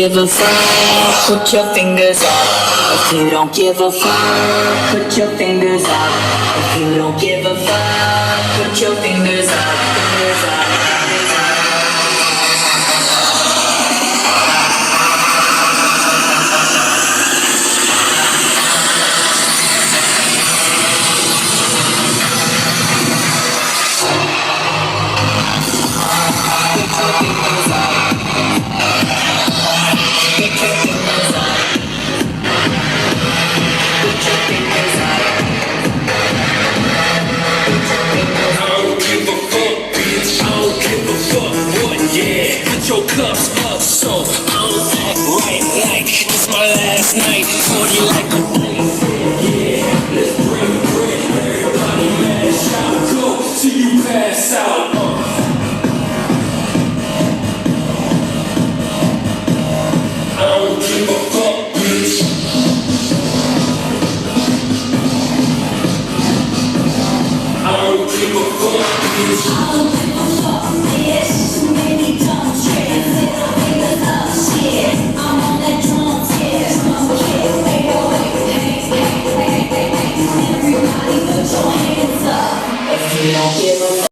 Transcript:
give a fuck, put your fingers up. If you don't give a fuck, put your fingers up. If you don't give a fuck, put your fingers up, fingers up, fingers up. Your cups up, so I don't act right like it's my last night. 40 like a dice. Yeah, let's break bread. Everybody mash out, go till you pass out. I don't give a fuck, bitch. I don't give a fuck, bitch.